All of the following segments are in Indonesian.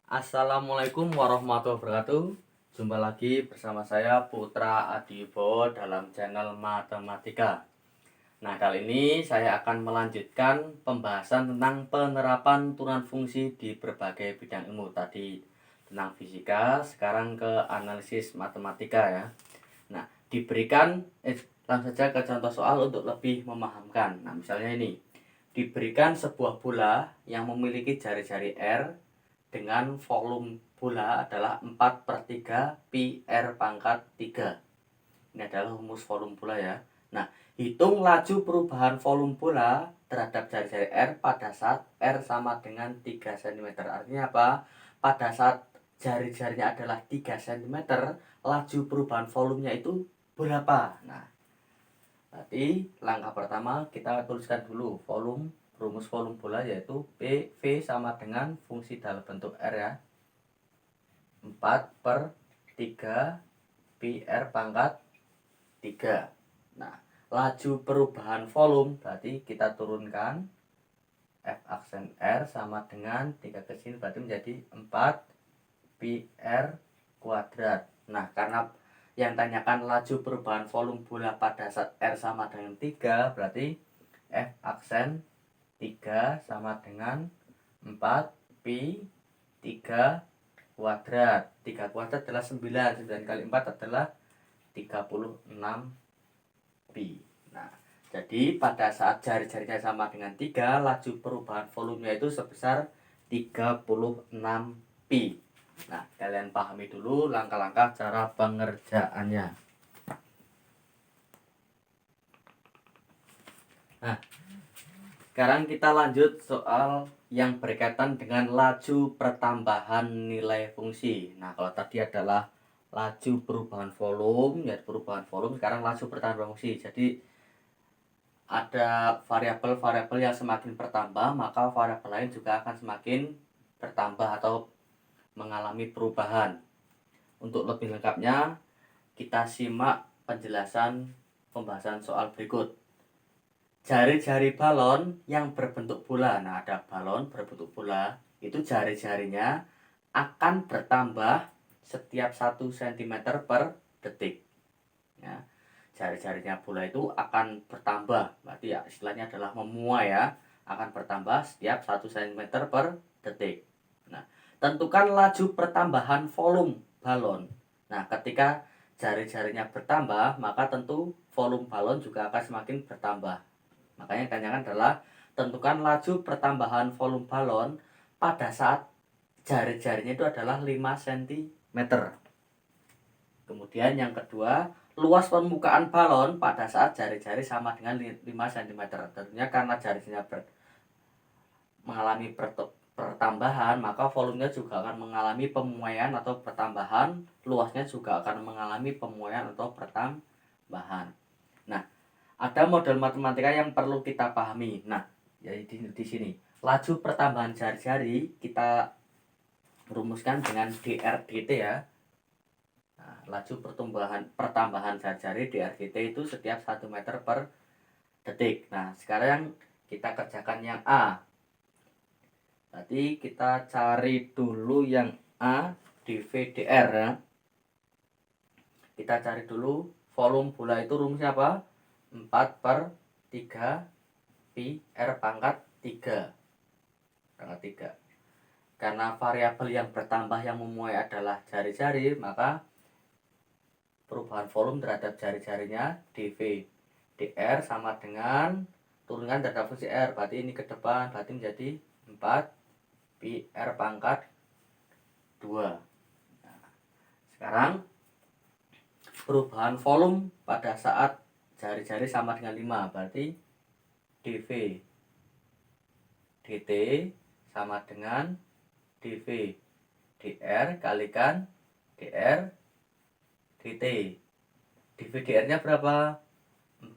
Assalamualaikum warahmatullahi wabarakatuh. Jumpa lagi bersama saya Putra Adibo dalam channel Matematika. Nah, kali ini saya akan melanjutkan pembahasan tentang penerapan turunan fungsi di berbagai bidang ilmu. Tadi tentang fisika, sekarang ke analisis matematika ya. Nah, langsung saja ke contoh soal untuk lebih memahamkan. Nah, misalnya ini. Diberikan sebuah bola yang memiliki jari-jari R dengan volume bola adalah 4/3 pi R pangkat 3. Ini adalah rumus volume bola ya. Nah, hitung laju perubahan volume bola terhadap jari-jari R pada saat R sama dengan 3 cm. Artinya apa? Pada saat jari-jarinya adalah 3 cm, laju perubahan volumenya itu berapa? Nah, berarti langkah pertama kita tuliskan dulu rumus volume bola, yaitu PV sama dengan fungsi dalam bentuk R ya, 4/3 pi R pangkat 3. Nah, laju perubahan volume berarti kita turunkan F aksen R sama dengan 3 ke sini, berarti menjadi 4 pi R kuadrat. Nah, karena yang tanyakan laju perubahan volume bola pada saat R sama dengan 3, berarti F aksen 3 sama dengan 4 pi 3 kuadrat. 3 kuadrat adalah 9. 9 kali 4 adalah 36 pi. Nah, jadi pada saat jari-jarinya sama dengan 3, laju perubahan volumenya itu sebesar 36 pi. Nah, kalian pahami dulu langkah-langkah cara pengerjaannya. Nah, sekarang kita lanjut soal yang berkaitan dengan laju pertambahan nilai fungsi. Nah, kalau tadi adalah laju perubahan volume, ya perubahan volume, sekarang laju pertambahan fungsi. Jadi ada variabel-variabel yang semakin bertambah, maka variabel lain juga akan semakin bertambah atau mengalami perubahan. Untuk lebih lengkapnya, kita simak penjelasan pembahasan soal berikut. Jari-jari balon yang berbentuk bola. Nah, ada balon berbentuk bola, itu jari-jarinya akan bertambah setiap 1 cm per detik. Ya, jari-jarinya bola itu akan bertambah, berarti ya istilahnya adalah memuai ya, akan bertambah setiap 1 cm per detik. Nah, tentukan laju pertambahan volume balon. Nah, ketika jari-jarinya bertambah, maka tentu volume balon juga akan semakin bertambah. Makanya tanyakan adalah tentukan laju pertambahan volume balon pada saat jari-jarinya itu adalah 5 cm. Kemudian yang kedua, luas permukaan balon pada saat jari-jari sama dengan 5 cm. Tentunya karena jarinya mengalami pertambahan, maka volumenya juga akan mengalami pemuaian atau pertambahan, luasnya juga akan mengalami pemuaian atau pertambahan. Nah, ada model matematika yang perlu kita pahami. Nah, jadi di sini laju pertambahan jari-jari kita rumuskan dengan dr/dt ya. Nah, laju pertambahan jari-jari dr/dt itu setiap 1 meter per detik. Nah, sekarang kita kerjakan yang A. Berarti kita cari dulu yang A dv dr ya. Kita cari dulu volume bola itu rumusnya apa? 4/3 pi R pangkat 3. Karena variabel yang bertambah yang memuai adalah jari-jari, maka perubahan volume terhadap jari-jarinya dv dr sama dengan turunkan terhadap fungsi R. Berarti ini ke depan, berarti menjadi 4 pi R pangkat 2. Nah, sekarang perubahan volume pada saat jari-jari sama dengan 5, berarti dv dt sama dengan dv dr kalikan dr dt. dv dr nya berapa? 4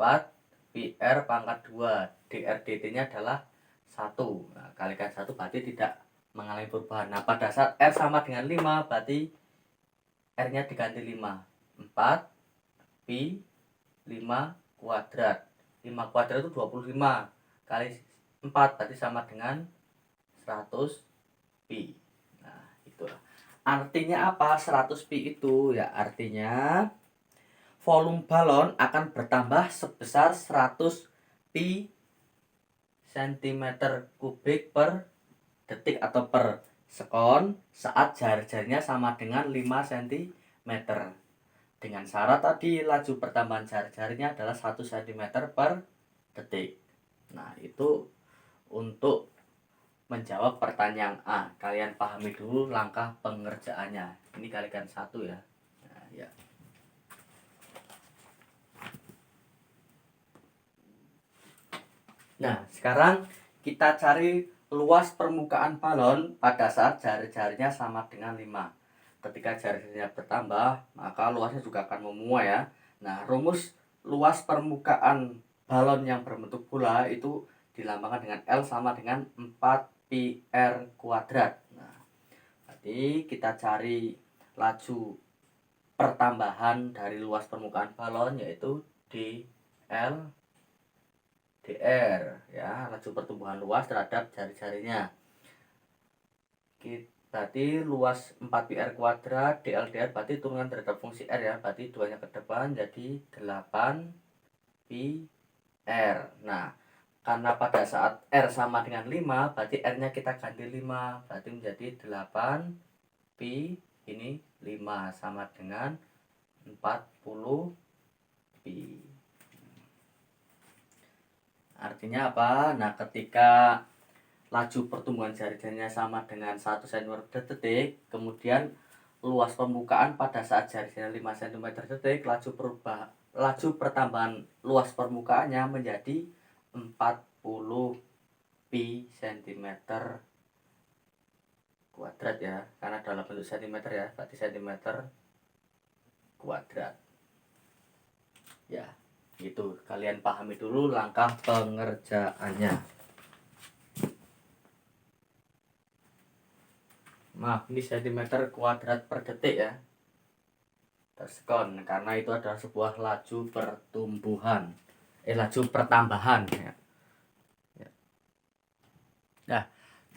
pi R pangkat 2. dr dt nya adalah 1. Nah, kalikan 1 berarti tidak mengalami perubahan. Nah, pada saat R sama dengan 5, berarti R nya diganti 5. 4 pi 5 kuadrat. 5 kuadrat itu 25 kali 4, berarti sama dengan 100 pi. Nah, itu Artinya apa 100 pi itu? Ya artinya volume balon akan bertambah sebesar 100 pi cm kubik per detik atau per sekon saat jar-jarnya sama dengan 5 cm. Dengan syarat tadi laju pertambahan jar-jarnya adalah 1 cm per detik. Nah, itu untuk menjawab pertanyaan A. Kalian pahami dulu langkah pengerjaannya. Ini kalikan 1 ya. Nah, ya. Nah, sekarang kita cari luas permukaan balon pada saat jar-jarnya sama dengan 5. Ketika jar-jarnya bertambah, maka luasnya juga akan menguap ya. Nah, rumus luas permukaan balon yang berbentuk bola itu dilambangkan dengan L sama dengan 4 pi R kuadrat. Nah, berarti kita cari laju pertambahan dari luas permukaan balon yaitu dl dr ya, laju pertumbuhan luas terhadap jari-jarinya. Berarti luas 4 pi R kuadrat dl dr berarti turunkan terhadap fungsi R ya, berarti 2 nya ke depan jadi 8 pi R. Nah, karena pada saat R sama dengan 5, berarti R nya kita ganti 5, berarti menjadi 8 pi ini 5 sama dengan 40 pi. Artinya apa? Nah, ketika laju pertumbuhan jari-jarinya sama dengan 1 cm per detik, kemudian luas permukaan pada saat jari-jarinya 5 cm per detik, laju pertambahan luas permukaannya menjadi 40 pi cm kuadrat ya, karena dalam bentuk cm ya, berarti cm kuadrat. Ya, itu kalian pahami dulu langkah pengerjaannya. Maaf, ini cm kuadrat per detik ya, per sekon, karena itu adalah sebuah laju pertambahan ya. Nah,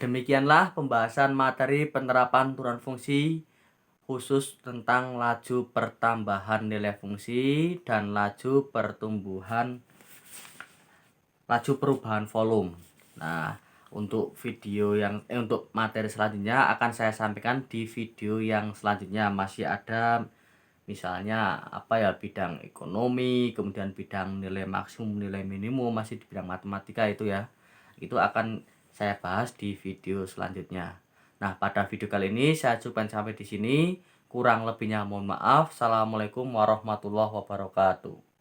demikianlah pembahasan materi penerapan turunan fungsi khusus tentang laju pertambahan nilai fungsi dan laju perubahan volume. Nah, untuk untuk materi selanjutnya akan saya sampaikan di video yang selanjutnya. Masih ada misalnya bidang ekonomi, kemudian bidang nilai maksimum, nilai minimum, masih di bidang matematika itu ya. Itu akan saya bahas di video selanjutnya. Nah, pada video kali ini saya cukupkan sampai di sini. Kurang lebihnya mohon maaf. Assalamualaikum warahmatullahi wabarakatuh.